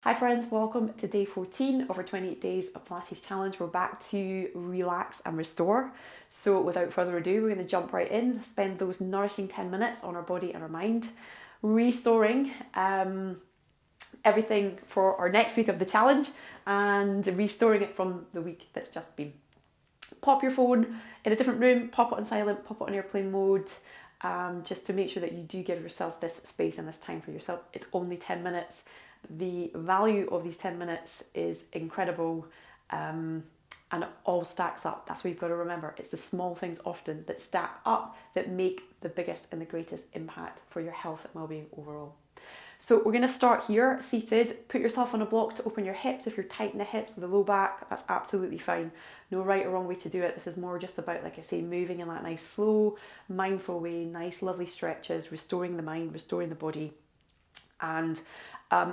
Hi friends, welcome to day 14 of our 28 Days of Pilates challenge. We're back to relax and restore. So without further ado, we're going to jump right in, spend those nourishing 10 minutes on our body and our mind, restoring everything for our next week of the challenge and restoring it from the week that's just been. Pop your phone in a different room, pop it on silent, pop it on airplane mode, just to make sure that you do give yourself this space and this time for yourself. It's only 10 minutes. The value of these 10 minutes is incredible, and it all stacks up. That's what you've got to remember. It's the small things often that stack up that make the biggest and the greatest impact for your health and well-being overall. So we're going to start here, seated. Put yourself on a block to open your hips. If you're tight in the hips, the low back, that's absolutely fine. No right or wrong way to do it. This is more just about, like I say, moving in that nice, slow, mindful way, nice, lovely stretches, restoring the mind, restoring the body. And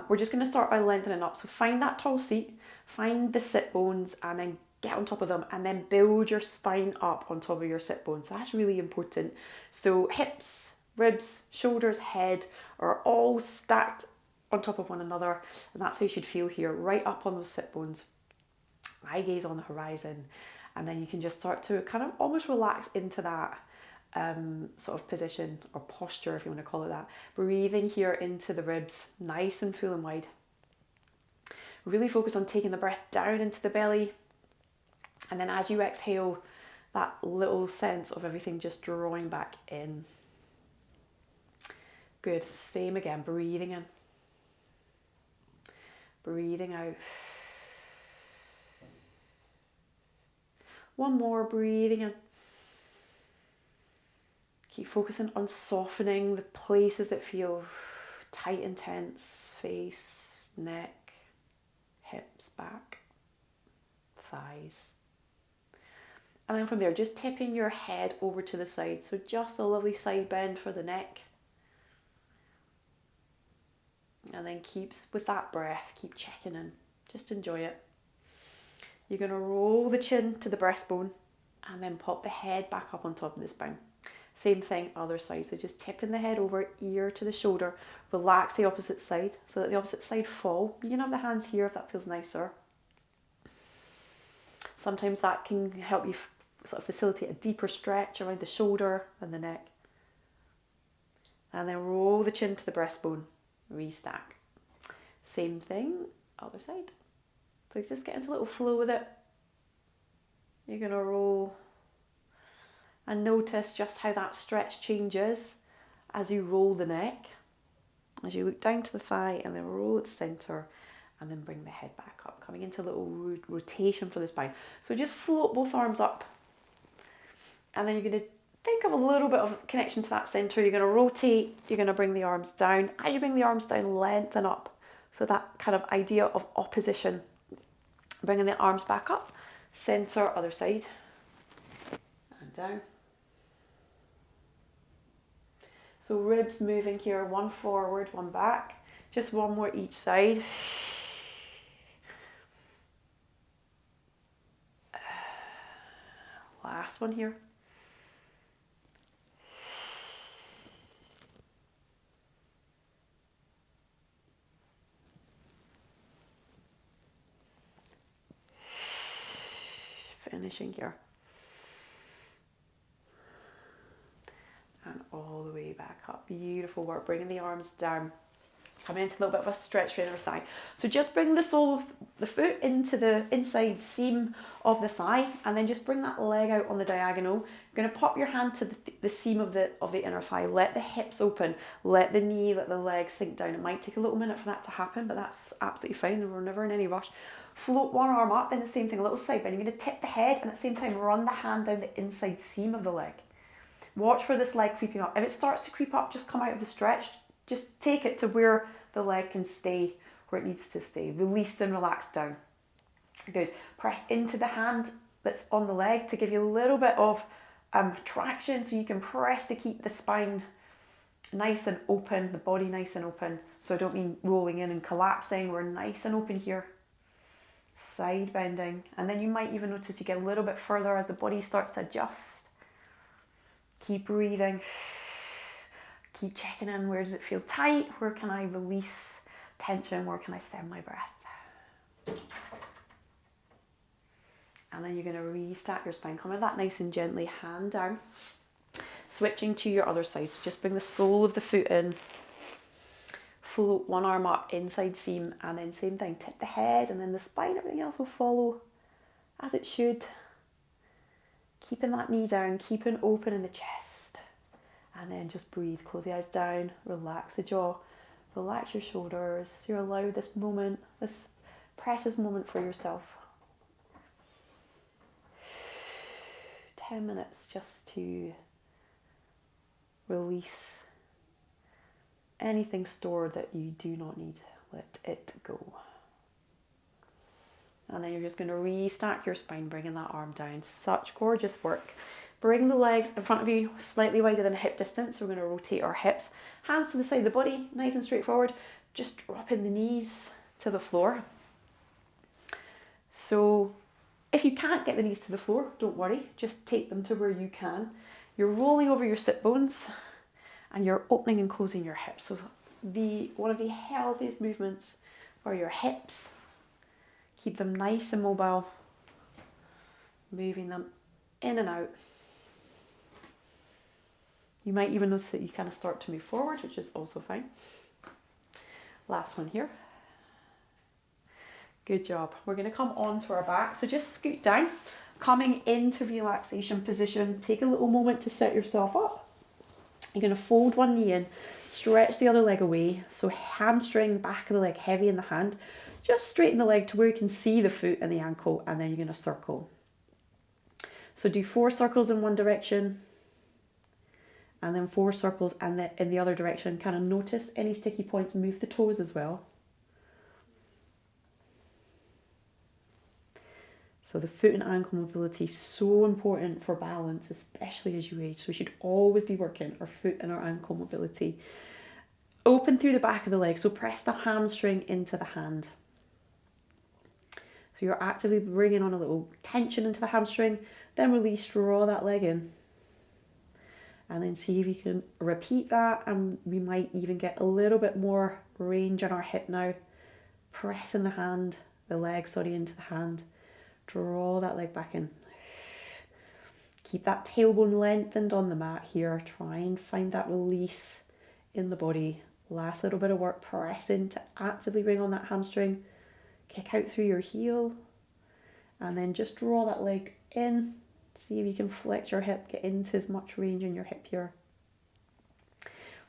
we're just going to start by lengthening up. So find that tall seat, find the sit bones, and then get on top of them, and then build your spine up on top of your sit bones. So that's really important. So hips, ribs, shoulders, head are all stacked on top of one another, and that's how you should feel here, right up on those sit bones. Eye gaze on the horizon, and then you can just start to kind of almost relax into that sort of position or posture, if you want to call it that. Breathing here into the ribs, nice and full and wide. Really focus on taking the breath down into the belly, and then as you exhale, that little sense of everything just drawing back in. Good. Same again. Breathing in, breathing out. One more. Breathing in. Keep focusing on softening the places that feel tight and tense. Face, neck, hips, back, thighs. And then from there, just tipping your head over to the side. So just a lovely side bend for the neck. And then keep with that breath, keep checking in. Just enjoy it. You're going to roll the chin to the breastbone and then pop the head back up on top of the spine. Same thing, other side. So just tipping the head over, ear to the shoulder. Relax the opposite side so that the opposite side fall. You can have the hands here if that feels nicer. Sometimes that can help you sort of facilitate a deeper stretch around the shoulder and the neck. And then roll the chin to the breastbone. Restack. Same thing, other side. So just get into a little flow with it. You're going to roll and notice just how that stretch changes as you roll the neck, as you look down to the thigh and then roll its center and then bring the head back up, coming into a little rotation for the spine. So just float both arms up, and then you're going to think of a little bit of connection to that center. You're going to rotate, you're going to bring the arms down. As you bring the arms down, lengthen up. So that kind of idea of opposition. Bringing the arms back up, center, other side, and down. So ribs moving here, one forward, one back. Just one more each side. Last one here. Finishing here. And all the way back up. Beautiful work. Bringing the arms down. Coming into a little bit of a stretch for the inner thigh. So just bring the sole of the foot into the inside seam of the thigh, and then just bring that leg out on the diagonal. You're going to pop your hand to the seam of the inner thigh. Let the hips open. Let the knee, let the leg sink down. It might take a little minute for that to happen, but that's absolutely fine. We're never in any rush. Float one arm up, then the same thing, a little side bend. You're going to tip the head, and at the same time run the hand down the inside seam of the leg. Watch for this leg creeping up. If it starts to creep up, just come out of the stretch. Just take it to where the leg can stay, where it needs to stay. Release and relax down. Good. Press into the hand that's on the leg to give you a little bit of traction, so you can press to keep the spine nice and open, the body nice and open. So I don't mean rolling in and collapsing. We're nice and open here. Side bending. And then you might even notice you get a little bit further as the body starts to adjust. Keep breathing. Keep checking in. Where does it feel tight? Where can I release tension? Where can I send my breath? And then you're going to restack your spine. Come with that nice and gently, hand down. Switching to your other side. So just bring the sole of the foot in. Float one arm up, inside seam, and then same thing. Tip the head, and then the spine, everything else will follow as it should. Keeping that knee down, keeping open in the chest. And then just breathe. Close the eyes down, relax the jaw, relax your shoulders. You allow this moment, this precious moment for yourself. 10 minutes just to release anything stored that you do not need. Let it go. And then you're just going to restack your spine, bringing that arm down. Such gorgeous work. Bring the legs in front of you, slightly wider than hip distance. So we're going to rotate our hips. Hands to the side of the body, nice and straightforward. Just dropping the knees to the floor. So if you can't get the knees to the floor, don't worry. Just take them to where you can. You're rolling over your sit bones and you're opening and closing your hips. So one of the healthiest movements are your hips. Keep them nice and mobile, moving them in and out. You might even notice that you kind of start to move forward, which is also fine. Last one here. Good job. We're going to come onto our back. So just scoot down, coming into relaxation position. Take a little moment to set yourself up. You're going to fold one knee in, stretch the other leg away. So hamstring, back of the leg heavy in the hand. Just straighten the leg to where you can see the foot and the ankle, and then you're going to circle. So do 4 circles in one direction, and then 4 circles and in the other direction. Kind of notice any sticky points, move the toes as well. So the foot and ankle mobility is so important for balance, especially as you age. So we should always be working our foot and our ankle mobility. Open through the back of the leg, so press the hamstring into the hand. So you're actively bringing on a little tension into the hamstring, then release, draw that leg in. And then see if you can repeat that, and we might even get a little bit more range on our hip now. Pressing the leg into the hand. Draw that leg back in. Keep that tailbone lengthened on the mat here. Try and find that release in the body. Last little bit of work, pressing to actively bring on that hamstring. Kick out through your heel. And then just draw that leg in. See if you can flex your hip, get into as much range in your hip here.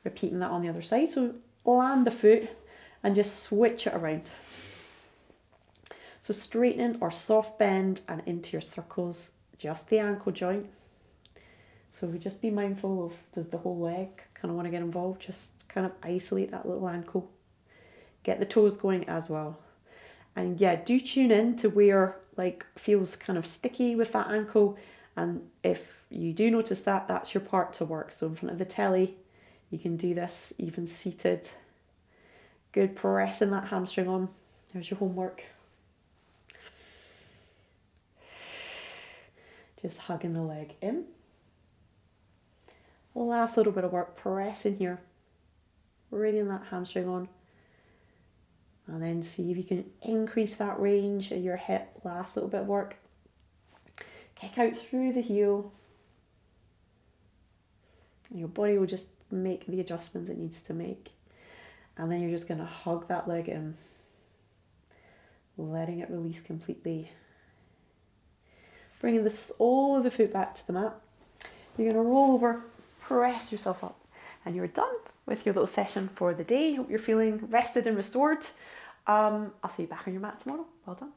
Repeating that on the other side. So land the foot and just switch it around. So straightening or soft bend and into your circles, just the ankle joint. So we just be mindful of, does the whole leg kind of want to get involved? Just kind of isolate that little ankle. Get the toes going as well. And yeah, do tune in to where feels kind of sticky with that ankle. And if you do notice that, that's your part to work. So in front of the telly, you can do this even seated. Good, pressing that hamstring on. There's your homework. Just hugging the leg in. Last little bit of work, pressing here. Bringing that hamstring on. And then see if you can increase that range of your hip. Last little bit of work. Kick out through the heel. And your body will just make the adjustments it needs to make. And then you're just going to hug that leg in. Letting it release completely. Bringing all of the foot back to the mat. You're going to roll over, press yourself up, and you're done with your little session for the day. Hope you're feeling rested and restored. I'll see you back on your mat tomorrow. Well done.